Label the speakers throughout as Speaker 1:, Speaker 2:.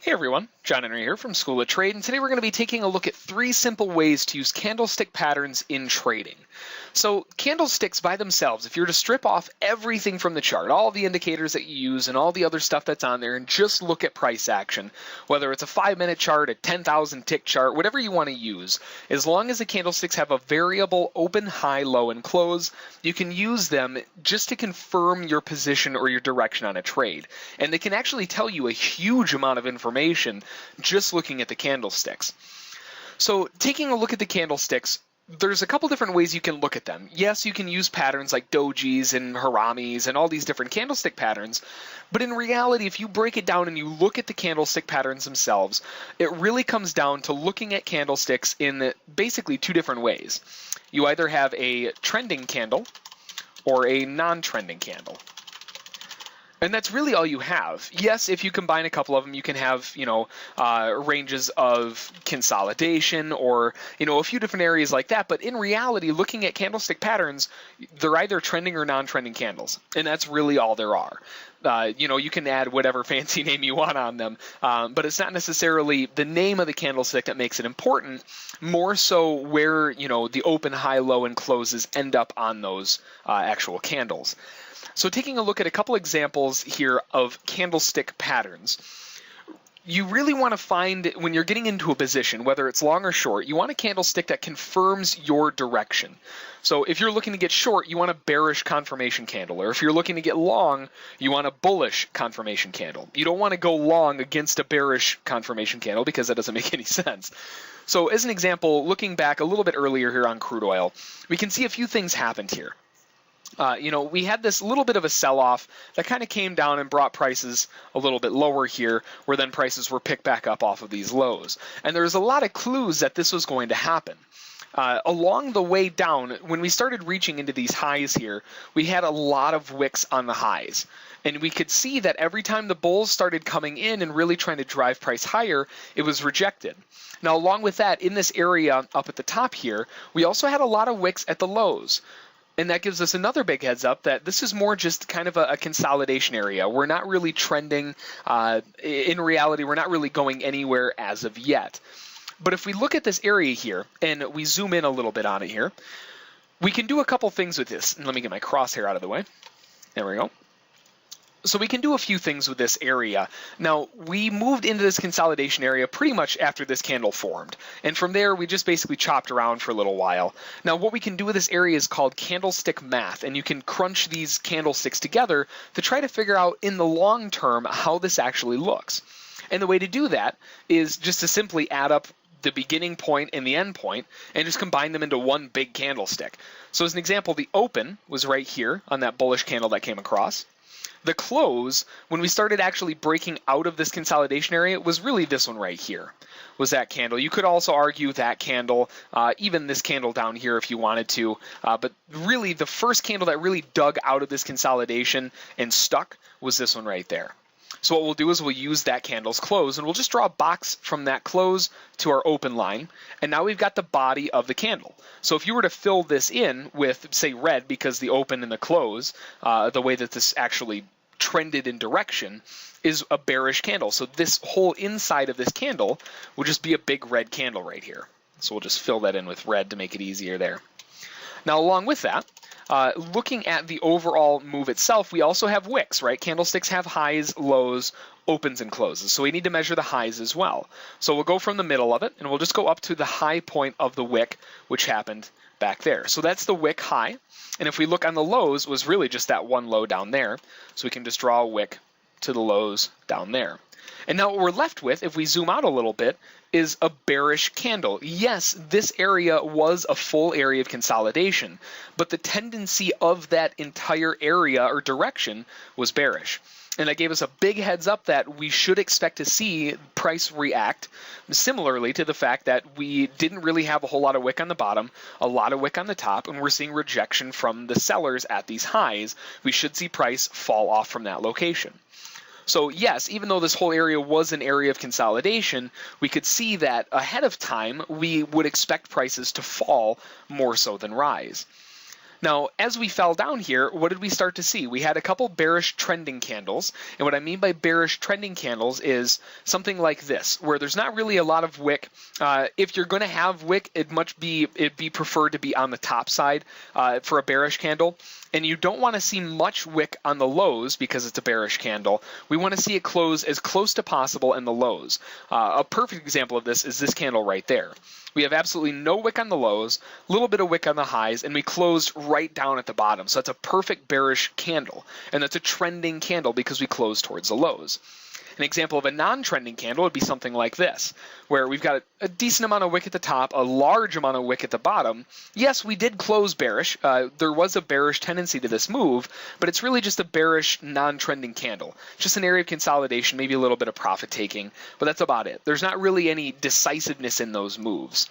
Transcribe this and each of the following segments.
Speaker 1: Hey everyone, John Henry here from School of Trade, and today we're going to be taking a look at 3 simple ways to use candlestick patterns in trading. So candlesticks by themselves, if you're to strip off everything from the chart, all the indicators that you use and all the other stuff that's on there, and just look at price action, whether it's a 5-minute chart, a 10,000 tick chart, whatever you want to use, as long as the candlesticks have a variable open, high, low, and close, you can use them just to confirm your position or your direction on a trade. And they can actually tell you a huge amount of information just looking at the candlesticks. So taking a look at the candlesticks, there's a couple different ways you can look at them. Yes, you can use patterns like dojis and haramis and all these different candlestick patterns, but in reality, if you break it down and you look at the candlestick patterns themselves, it really comes down to looking at candlesticks in basically 2 different ways. You either have a trending candle or a non-trending candle. And that's really all you have. Yes, if you combine a couple of them, you can have, ranges of consolidation or, a few different areas like that. But in reality, looking at candlestick patterns, they're either trending or non-trending candles. And that's really all there are. You can add whatever fancy name you want on them, but it's not necessarily the name of the candlestick that makes it important, more so where, the open, high, low, and closes end up on those actual candles. So taking a look at a couple examples here of candlestick patterns, you really want to find, when you're getting into a position, whether it's long or short, you want a candlestick that confirms your direction. So if you're looking to get short, you want a bearish confirmation candle, or if you're looking to get long, you want a bullish confirmation candle. You don't want to go long against a bearish confirmation candle because that doesn't make any sense. So as an example, looking back a little bit earlier here on crude oil, we can see a few things happened here. We had this little bit of a sell-off that kind of came down and brought prices a little bit lower here, where then prices were picked back up off of these lows. And there's a lot of clues that this was going to happen. Along the way down, when we started reaching into these highs here, we had a lot of wicks on the highs. And we could see that every time the bulls started coming in and really trying to drive price higher, it was rejected. Now, along with that, in this area up at the top here, we also had a lot of wicks at the lows. And that gives us another big heads up that this is more just kind of a consolidation area. We're not really trending. In reality, we're not really going anywhere as of yet. But if we look at this area here and we zoom in a little bit on it here, we can do a couple things with this. And let me get my crosshair out of the way. There we go. So we can do a few things with this area. Now, we moved into this consolidation area pretty much after this candle formed. And from there, we just basically chopped around for a little while. Now, what we can do with this area is called candlestick math. And you can crunch these candlesticks together to try to figure out in the long term how this actually looks. And the way to do that is just to simply add up the beginning point and the end point and just combine them into one big candlestick. So as an example, the open was right here on that bullish candle that came across. The close, when we started actually breaking out of this consolidation area, was really this one right here, was that candle. You could also argue that candle, even this candle down here if you wanted to, but really the first candle that really dug out of this consolidation and stuck was this one right there. So what we'll do is we'll use that candle's close, and we'll just draw a box from that close to our open line, and now we've got the body of the candle. So if you were to fill this in with, say, red, because the open and the close, the way that this actually trended in direction is a bearish candle. So this whole inside of this candle will just be a big red candle right here. So we'll just fill that in with red to make it easier there. Now, along with that, looking at the overall move itself, we also have wicks, right? Candlesticks have highs, lows, opens, and closes. So we need to measure the highs as well. So we'll go from the middle of it, and we'll just go up to the high point of the wick, which happened back there. So that's the wick high. And if we look on the lows, it was really just that one low down there. So we can just draw a wick to the lows down there. And now what we're left with, if we zoom out a little bit, is a bearish candle. Yes, this area was a full area of consolidation, but the tendency of that entire area or direction was bearish. And that gave us a big heads up that we should expect to see price react similarly to the fact that we didn't really have a whole lot of wick on the bottom, a lot of wick on the top, and we're seeing rejection from the sellers at these highs. We should see price fall off from that location. So yes, even though this whole area was an area of consolidation, we could see that ahead of time we would expect prices to fall more so than rise. Now, as we fell down here, what did we start to see? We had a couple bearish trending candles, and what I mean by bearish trending candles is something like this, where there's not really a lot of wick. If you're going to have wick, it'd be preferred to be on the top side for a bearish candle, and you don't want to see much wick on the lows because it's a bearish candle. We want to see it close as close to possible in the lows. A perfect example of this is this candle right there. We have absolutely no wick on the lows, a little bit of wick on the highs, and we closed right down at the bottom. So that's a perfect bearish candle, and that's a trending candle because we closed towards the lows. An example of a non-trending candle would be something like this, where we've got a decent amount of wick at the top, a large amount of wick at the bottom. Yes, we did close bearish. There was a bearish tendency to this move, but it's really just a bearish non-trending candle. Just an area of consolidation, maybe a little bit of profit taking, but that's about it. There's not really any decisiveness in those moves.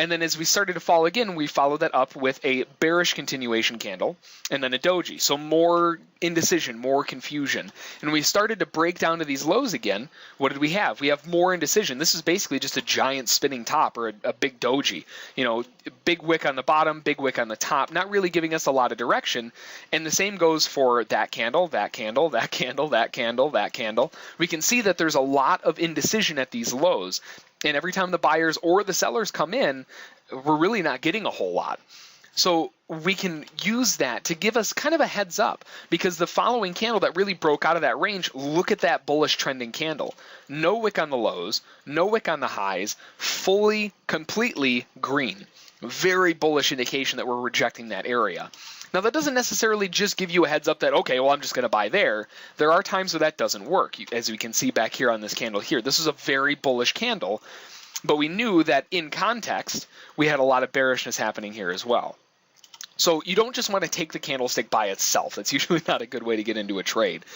Speaker 1: And then as we started to fall again, we followed that up with a bearish continuation candle and then a doji. So more indecision, more confusion. And we started to break down to these lows again. What did we have? We have more indecision. This is basically just a giant spinning top or a big doji. You know, big wick on the bottom, big wick on the top, not really giving us a lot of direction. And the same goes for that candle, that candle, that candle, that candle, that candle. We can see that there's a lot of indecision at these lows. And every time the buyers or the sellers come in, we're really not getting a whole lot. So we can use that to give us kind of a heads up, because the following candle that really broke out of that range, look at that bullish trending candle. No wick on the lows, no wick on the highs, fully, completely green. Very bullish indication that we're rejecting that area. Now, that doesn't necessarily just give you a heads up that, okay, well, I'm just going to buy there. There are times where that doesn't work, as we can see back here on this candle here. This is a very bullish candle, but we knew that in context, we had a lot of bearishness happening here as well. So you don't just want to take the candlestick by itself. That's usually not a good way to get into a trade.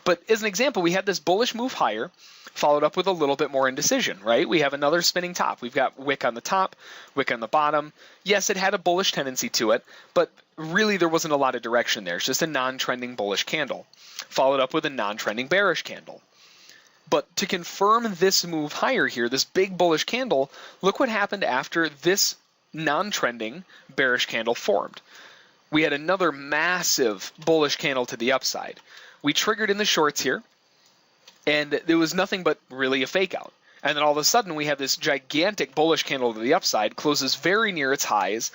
Speaker 1: But as an example, we had this bullish move higher, followed up with a little bit more indecision, right? We have another spinning top. We've got wick on the top, wick on the bottom. Yes, it had a bullish tendency to it, but really there wasn't a lot of direction there. It's just a non-trending bullish candle, followed up with a non-trending bearish candle. But to confirm this move higher here, this big bullish candle, look what happened after this non-trending bearish candle formed. We had another massive bullish candle to the upside. We triggered in the shorts here, and there was nothing but really a fake out. And then all of a sudden we have this gigantic bullish candle to the upside, closes very near its highs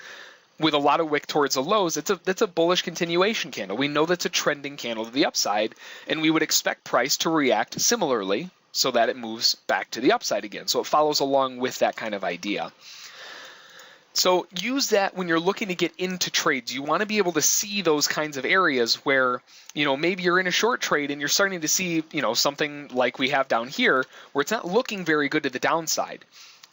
Speaker 1: with a lot of wick towards the lows. That's a bullish continuation candle. We know that's a trending candle to the upside, and we would expect price to react similarly so that it moves back to the upside again. So it follows along with that kind of idea. So use that when you're looking to get into trades. You want to be able to see those kinds of areas where, you know, maybe you're in a short trade and you're starting to see, you know, something like we have down here where it's not looking very good to the downside.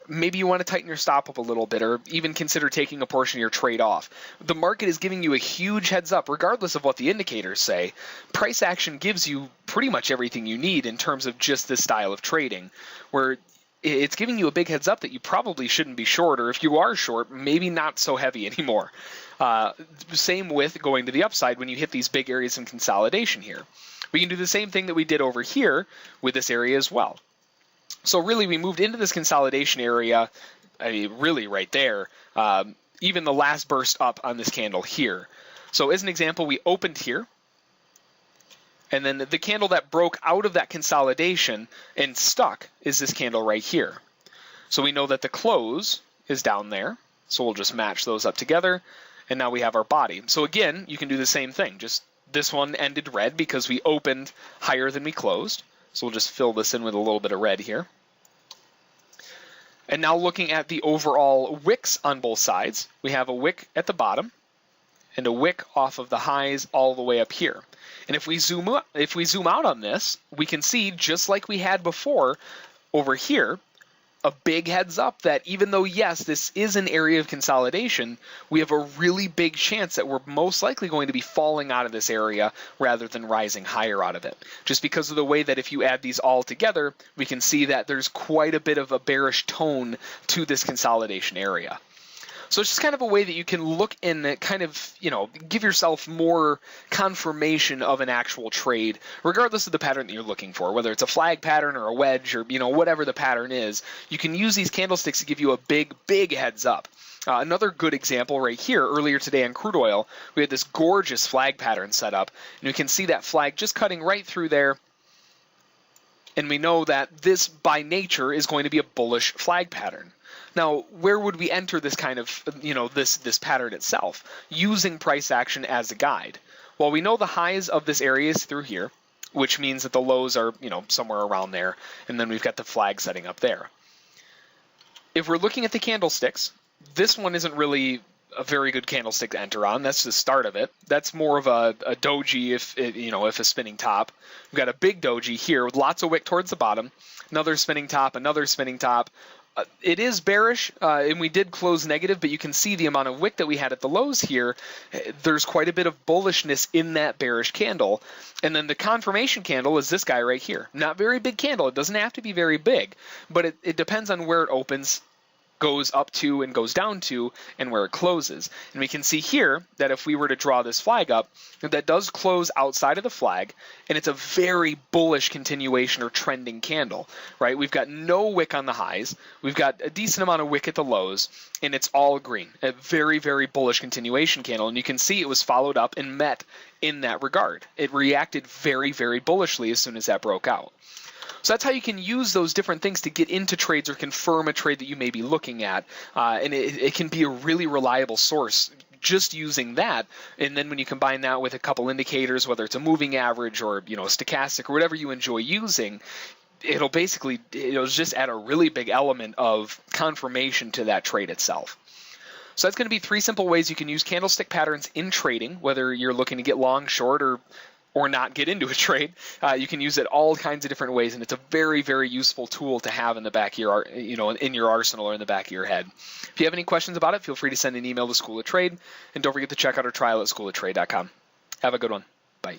Speaker 1: Maybe you want to tighten your stop up a little bit, or even consider taking a portion of your trade off. The market is giving you a huge heads up, regardless of what the indicators say. Price action gives you pretty much everything you need in terms of just this style of trading, where it's giving you a big heads up that you probably shouldn't be short, or if you are short, maybe not so heavy anymore. Same with going to the upside when you hit these big areas of consolidation here. We can do the same thing that we did over here with this area as well. So really, we moved into this consolidation area, I mean, really right there, even the last burst up on this candle here. So as an example, we opened here, and then the candle that broke out of that consolidation and stuck is this candle right here. So we know that the close is down there, so we'll just match those up together, and now we have our body. So again, you can do the same thing. Just this one ended red because we opened higher than we closed. So we'll just fill this in with a little bit of red here. And now looking at the overall wicks on both sides, we have a wick at the bottom and a wick off of the highs all the way up here. And if we zoom out on this, we can see, just like we had before over here, a big heads up that even though, yes, this is an area of consolidation, we have a really big chance that we're most likely going to be falling out of this area rather than rising higher out of it. Just because of the way that if you add these all together, we can see that there's quite a bit of a bearish tone to this consolidation area. So it's just kind of a way that you can look and kind of, give yourself more confirmation of an actual trade, regardless of the pattern that you're looking for, whether it's a flag pattern or a wedge or, whatever the pattern is. You can use these candlesticks to give you a big, big heads up. Another good example right here, earlier today on crude oil, we had this gorgeous flag pattern set up, and we can see that flag just cutting right through there. And we know that this, by nature, is going to be a bullish flag pattern. Now, where would we enter this kind of, this pattern itself? Using price action as a guide. Well, we know the highs of this area is through here, which means that the lows are, somewhere around there, and then we've got the flag setting up there. If we're looking at the candlesticks, this one isn't really a very good candlestick to enter on. That's the start of it. That's more of a doji if a spinning top. We've got a big doji here with lots of wick towards the bottom. Another spinning top, another spinning top. It is bearish, and we did close negative, but you can see the amount of wick that we had at the lows here. There's quite a bit of bullishness in that bearish candle. And then the confirmation candle is this guy right here. Not very big candle. It doesn't have to be very big, but it depends on where it opens, goes up to and goes down to, and where it closes. And we can see here that if we were to draw this flag up, that does close outside of the flag, and it's a very bullish continuation or trending candle, right? We've got no wick on the highs, we've got a decent amount of wick at the lows, and it's all green. A very, very bullish continuation candle, and you can see it was followed up and met in that regard. It reacted very, very bullishly as soon as that broke out. So that's how you can use those different things to get into trades or confirm a trade that you may be looking at. And it can be a really reliable source just using that. And then when you combine that with a couple indicators, whether it's a moving average or, a stochastic or whatever you enjoy using, it'll just add a really big element of confirmation to that trade itself. So that's going to be 3 simple ways you can use candlestick patterns in trading, whether you're looking to get long, short, or not get into a trade. You can use it all kinds of different ways, and it's a very, very useful tool to have in the back of your, in your arsenal or in the back of your head. If you have any questions about it, feel free to send an email to School of Trade, and don't forget to check out our trial at schooloftrade.com. Have a good one. Bye.